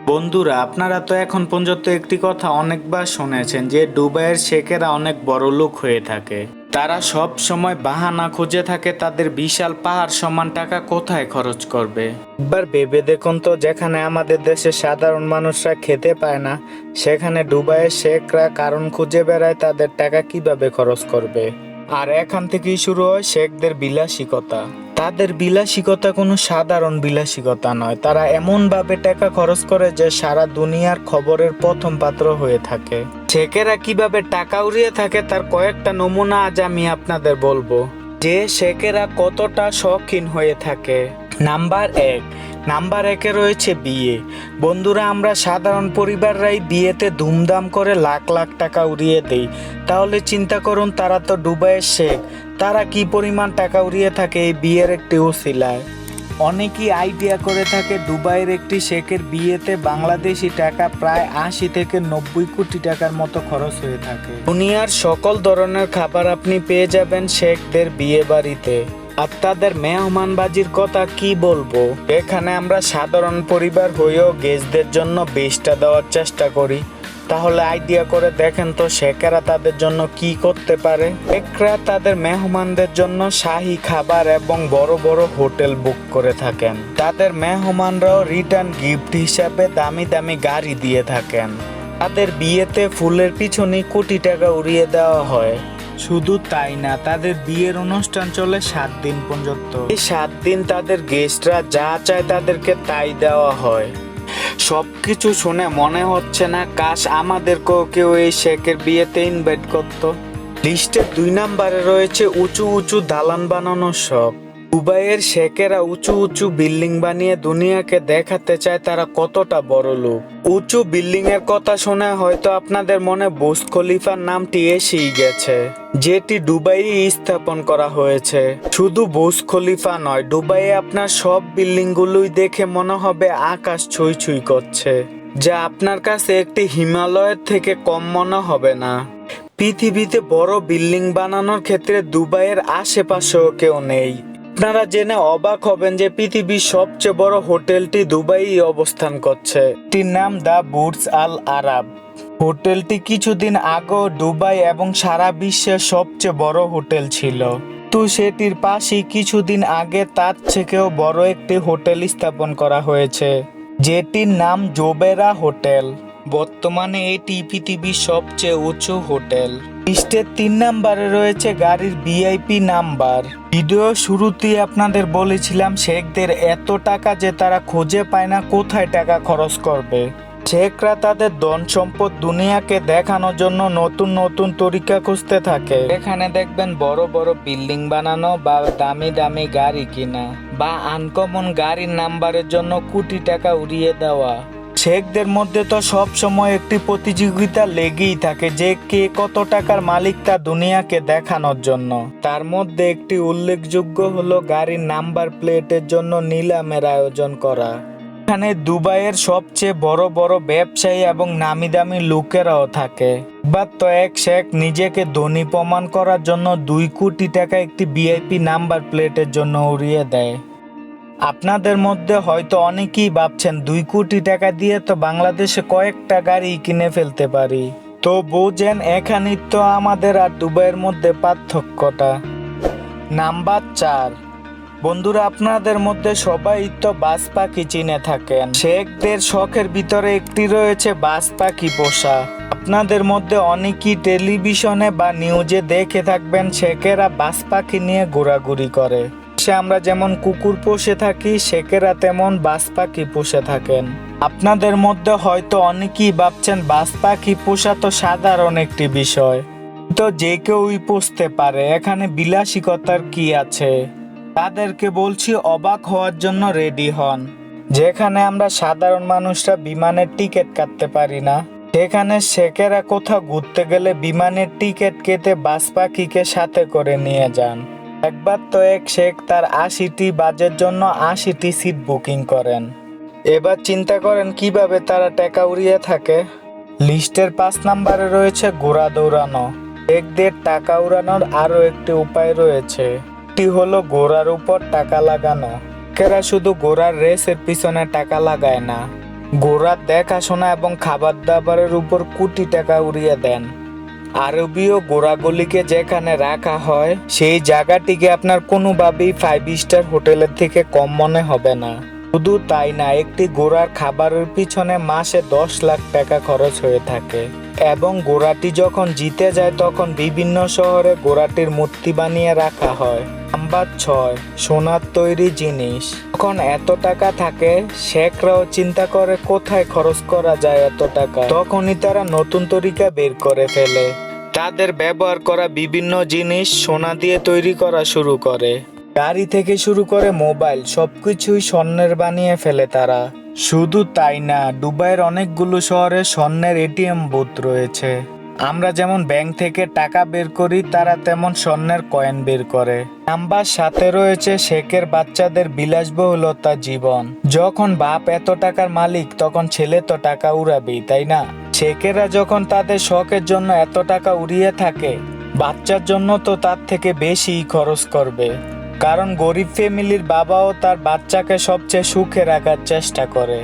বন্ধুরা, আপনারা তো এখন পর্যন্ত একটি কথা অনেকবার শুনেছেন যে দুবাইয়ের শেখেরা অনেক বড়লোক হয়ে থাকে। তারা সব সময় বাহানা খুঁজে থাকে তাদের বিশাল পাহাড় সমান টাকা কোথায় খরচ করবে। একবার ভেবে দেখুন তো, যেখানে আমাদের দেশে সাধারণ মানুষরা খেতে পায় না, সেখানে দুবাইয়ের শেখরা কারণ খুঁজে বেড়ায় তাদের টাকা কিভাবে খরচ করবে। আর এখান থেকেই শুরু হয় শেখদের বিলাসিকতা। তাদের বিলাসিকতা কোনো সাধারণ বিলাসিকতা নয়, তারা এমন ভাবে টাকা খরচ করে যে সারা দুনিয়ার খবরের প্রথম পাত্র হয়ে থাকে। শেখেরা কিভাবে টাকা উড়িয়ে থাকে তার কয়েকটা নমুনা আজ আমি আপনাদের বলবো, যে শেখেরা কতটা শৌখিন হয়ে থাকে। নাম্বার একে রয়েছে বিয়ে। বন্ধুরা, আমরা সাধারণ পরিবাররাই বিয়েতে ধুমধাম করে লাখ লাখ টাকা উড়িয়ে দেই, তাহলে চিন্তা করুন তারা তো দুবাইয়ের শেখ, তারা কি পরিমাণ টাকা উড়িয়ে থাকে এই বিয়ের একটি উসিলায়। অনেকেই আইডিয়া করে থাকে দুবাইয়ের একটি শেখের বিয়েতে বাংলাদেশি টাকা প্রায় ৮০ থেকে ৯০ কোটি টাকার মতো খরচ হয়ে থাকে। দুনিয়ার সকল ধরনের খাবার আপনি পেয়ে যাবেন শেখদের বিয়ে বাড়িতে। আর তাদের মেহমানবাজির কথা কি বলবো, এখানে আমরা সাধারণ পরিবার হয়েও গেস্টদের জন্য বেশটা দেওয়ার চেষ্টা করি। তাহলে আইডিয়া করে দেখেন তো শেখেরা তাদের জন্য কি করতে পারে। শেখরা তাদের মেহমানদের জন্য শাহী খাবার এবং বড় বড় হোটেল বুক করে থাকেন। তাদের মেহমানরাও রিটার্ন গিফট হিসাবে দামি দামি গাড়ি দিয়ে থাকেন। তাদের বিয়েতে ফুলের পিছনে কোটি টাকা উড়িয়ে দেওয়া হয়। শুধু তাই না, তাদের বিয়ের অনুষ্ঠান চলে ৭ দিন পর্যন্ত। এই ৭ দিন তাদের গেস্টরা যা চায় তাদেরকে তাই দেওয়া হয়। সবকিছু শুনে মনে হচ্ছে না কাশ আমাদেরকেও কেউ এই শেখের বিয়েতে ইনভাইট করত। লিস্টের ২ নম্বরে রয়েছে উঁচু উঁচু দালান বানানোর শখ। দুবাইয়ের শেখেরা উঁচু উঁচু বিল্ডিং বানিয়ে দুনিয়াকে দেখাতে চায় তারা কতটা বড় লোক। উঁচু বিল্ডিং এর কথা শুনে হয়তো আপনাদের মনে বুর্জ খলিফার নামটি এসেই গেছে, যেটি দুবাইয়ে স্থাপন করা হয়েছে। শুধু বুর্জ খলিফা নয়, দুবাইয়ে আপনার সব বিল্ডিং গুলোই দেখে মনে হবে আকাশ ছুঁই ছুঁই করছে, যা আপনার কাছে একটি হিমালয়ের থেকে কম মনে হবে না। পৃথিবীতে বড় বিল্ডিং বানানোর ক্ষেত্রে দুবাইয়ের আশেপাশেও কেউ নেই। আপনারা জেনে অবাক হবেন যে পৃথিবীর সবচেয়ে বড় হোটেলটি দুবাইয়ে অবস্থান করছে। এটির নাম দ্য বুর্জ আল আরাব। হোটেলটি কিছুদিন আগেও দুবাই এবং সারা বিশ্বের সবচেয়ে বড় হোটেল ছিল। তো সেটির পাশেই কিছুদিন আগে তার থেকেও বড় একটি হোটেল স্থাপন করা হয়েছে, যেটির নাম জোবেরা হোটেল। বর্তমানে এটি পৃথিবীর সবচেয়ে উঁচু হোটেল। লিস্টের ৩ নম্বরে রয়েছে গাড়ির ভিআইপি নাম্বার। ভিডিও শুরুতেই আপনাদের বলেছিলাম শেখদের এত টাকা যে তারা খুঁজে পায় না কোথায় টাকা খরচ করবে। শেখরা তাদের ধন সম্পদ দুনিয়াকে দেখানোর জন্য নতুন নতুন তরিকা খুঁজতে থাকে। এখানে দেখবেন বড় বড় বিল্ডিং বানানো বা দামি দামি গাড়ি কিনা বা আনকমন গাড়ির নাম্বারের জন্য কোটি টাকা উড়িয়ে দেওয়া। শেখদের মধ্যে তো সব সময় একটি প্রতিযোগিতা লেগেই থাকে যে কে কত টাকার মালিক তা দুনিয়াকে দেখানোর জন্য। তার মধ্যে একটি উল্লেখযোগ্য হলো গাড়ির নাম্বার প্লেটের জন্য নিলামের আয়োজন করা। এখানে দুবাইয়ের সবচেয়ে বড় বড় ব্যবসায়ী এবং নামি দামি লোকেরাও থাকে। এবার তো এক শেখ নিজেকে ধনী প্রমাণ করার জন্য ২ কোটি টাকা একটি ভিআইপি নাম্বার প্লেটের জন্য উড়িয়ে দেয়। আপনাদের মধ্যে হয়তো অনেকেই ভাবছেন ২ কোটি টাকা দিয়ে তো বাংলাদেশে কয়েকটা গাড়ি কিনে ফেলতে পারি। তো বোঝেন এখানেই তো আমাদের আর দুবাইয়ের মধ্যে পার্থক্যটা। নাম্বার ৪। বন্ধুরা, আপনাদের মধ্যে সবাই তো বাজ পাখি চিনে থাকেন। শেখদের শখের ভিতরে একটি রয়েছে বাজ পাখি পোষা। আপনাদের মধ্যে অনেকেই টেলিভিশনে বা নিউজে দেখে থাকবেন শেখেরা বাজ পাখি নিয়ে ঘোরাঘুরি করে। আমরা যেমন কুকুর পুষে থাকি, শেখেরা তেমন বাজ পাখি পুষে থাকেন। আপনাদের মধ্যে হয়তো অনেকেই ভাবছেন বাজ পাখি পোষা তো সাধারণ একটি বিষয়, তো যে কেউই পুষতে পারে, এখানে বিলাসিকতার কি আছে। তাদেরকে বলছি অবাক হওয়ার জন্য রেডি হন। যেখানে আমরা সাধারণ মানুষরা বিমানের টিকিট কাটতে পারি না, সেখানে শেখেরা কোথাও ঘুরতে গেলে বিমানের টিকিট কেটে বাজ পাখিকে সাথে করে নিয়ে যান। একবার তো এক শেখ তার ৮০টি বাজের জন্য ৮০টি সিট বুকিং করেন। এবার চিন্তা করেন কিভাবে তারা টাকা উড়িয়ে থাকে। লিস্টের ৫ নম্বরে রয়েছে ঘোড়া দৌড়ানো। শেখদের টাকা উড়ানোর আরও একটি উপায় রয়েছে, এটি হলো ঘোড়ার উপর টাকা লাগানো। শেখেরা শুধু ঘোড়ার রেসের পিছনে টাকা লাগায় না, ঘোড়ার দেখাশোনা এবং খাবার দাবারের উপর কোটি টাকা উড়িয়ে দেন। আরবীয় ঘোড়াগুলিকে যেখানে রাখা হয় সেই জায়গাটিকে আপনার কোনোভাবেই 5 স্টার হোটেলের থেকে কম মনে হবে না। শুধু তাই না, একটি ঘোড়ার খাবারের পিছনে মাসে 10 লাখ টাকা খরচ হয়ে থাকে। এবং ঘোড়াটি যখন জিতে যায় তখন বিভিন্ন শহরে ঘোড়াটির মূর্তি বানিয়ে রাখা হয়। নাম্বার 6, সোনার তৈরি জিনিস। যখন এত টাকা থাকে, শেখরাও চিন্তা করে কোথায় খরচ করা যায় এত টাকা। তখনই তারা নতুন তরিকা বের করে ফেলে। তাদের ব্যবহার করা বিভিন্ন জিনিস সোনা দিয়ে তৈরি করা শুরু করে। গাড়ি থেকে শুরু করে মোবাইল সবকিছুই স্বর্ণের বানিয়ে ফেলে তারা। শুধু তাই না, দুবাইয়ের অনেকগুলো শহরে স্বর্ণের এটিএম বুথ রয়েছে। আমরা যেমন ব্যাংক থেকে টাকা বের করি, তারা তেমন স্বর্ণের কয়েন বের করে। নাম্বার 7 রয়েছে শেখের বাচ্চাদের বিলাসবহুলতা জীবন। যখন বাপ এত টাকার মালিক তখন ছেলে তো টাকা উড়াবেই, তাই না? শেখেরা যখন তাদের শখের জন্য এত টাকা উড়িয়ে থাকে, বাচ্চার জন্য তো তার থেকে বেশি খরচ করবে। কারণ গরিব ফ্যামিলির বাবাও তার বাচ্চাকে সবচেয়ে সুখে রাখার চেষ্টা করে।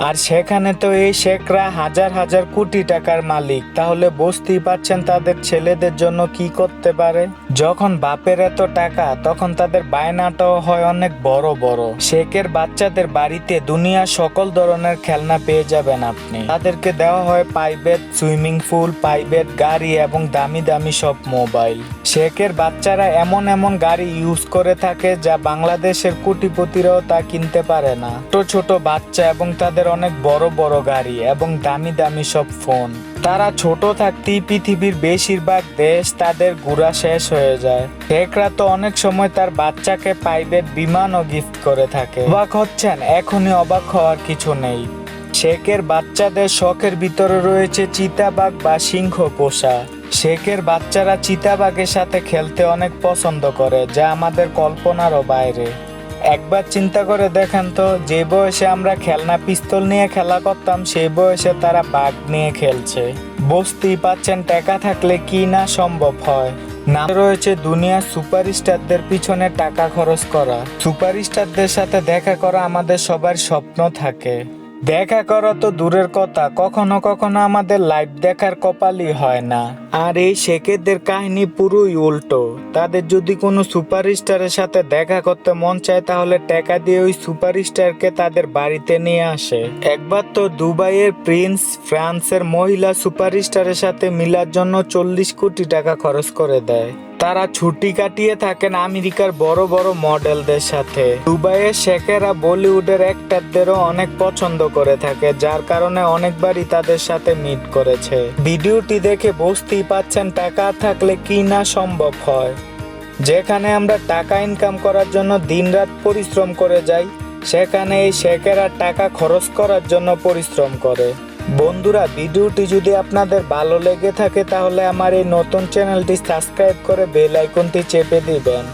আর সেখানে তো এই শেখরা হাজার হাজার কোটি টাকার মালিক, তাহলে বুঝতেই পারছেন তাদের ছেলেদের জন্য কি করতে পারে। যখন বাপের এত টাকা তখন তাদের বায়নাটাও হয় অনেক বড় বড়। শেখের বাচ্চাদের বাড়িতে দুনিয়ার সকল ধরনের খেলনা পেয়ে যাবেন আপনি। তাদেরকে দেওয়া হয় প্রাইভেট সুইমিং পুল, প্রাইভেট গাড়ি এবং দামি দামি সব মোবাইল। শেখের বাচ্চারা এমন এমন গাড়ি ইউজ করে থাকে যা বাংলাদেশের কোটিপতিরাও তা কিনতে পারে না। ছোট ছোট বাচ্চা এবং তাদের অনেক বড় বড় গাড়ি এবং দামি দামি সব ফোন। তারা ছোট থাকতেই পৃথিবীর বেশিরভাগ দেশ তাদের ঘোরা শেষ হয়ে যায়। শেখরা তো অনেক সময় তার বাচ্চাকে প্রাইভেট বিমানও গিফট করে থাকে। অবাক হচ্ছেন? এখনই অবাক হওয়ার কিছু নেই। শেখের বাচ্চাদের শখের ভিতরে রয়েছে চিতাবাঘ বা সিংহ পোষা। শেখের বাচ্চারা চিতাবাঘের সাথে খেলতে অনেক পছন্দ করে, যা আমাদের কল্পনারও বাইরে। একবার চিন্তা করে দেখেন তো, যে বয়সে আমরা খেলনা পিস্তল নিয়ে খেলা করতাম সেই বয়সে তারা বাঘ নিয়ে খেলছে। বুঝতেই পাচ্ছেন টাকা থাকলে কি না সম্ভব হয়। নাম রয়েছে দুনিয়ার সুপারস্টারদের পিছনে টাকা খরচ করা। সুপারস্টারদের সাথে দেখা করা আমাদের সবার স্বপ্ন থাকে। দেখা করা তো দূরের কথা, কখনো কখনো আমাদের লাইভ দেখার কপালই হয় না। আর এই শেখেদের কাহিনী পুরোই উল্টো। তাদের যদি কোনো সুপারস্টারের সাথে দেখা করতে মন চায় তাহলে টাকা দিয়ে ওই সুপারস্টারকে তাদের বাড়িতে নিয়ে আসে। একবার তো দুবাইয়ের প্রিন্স ফ্রান্সের মহিলা সুপারস্টারের সাথে মিলার জন্য 40 কোটি টাকা খরচ করে দেয়। তারা ছুটি কাটিয়ে থাকেন আমেরিকার বড় বড় মডেলদের সাথে। দুবাইয়ের শেখেরা বলিউডের অ্যাক্টরদেরও অনেক পছন্দ করে থাকে, যার কারণে অনেকবারই তাদের সাথে মিট করেছে। ভিডিওটি দেখে বুঝতেই পাচ্ছেন টাকা থাকলে কি না সম্ভব হয়। যেখানে আমরা টাকা ইনকাম করার জন্য দিনরাত পরিশ্রম করে যাই, সেখানে এই শেখেরা টাকা খরচ করার জন্য পরিশ্রম করে। বন্ধুরা, ভিডিওটি যদি আপনাদের ভালো লেগে থাকে তাহলে আমার এই নতুন চ্যানেলটি সাবস্ক্রাইব করে বেল আইকনটি চেপে দিবেন।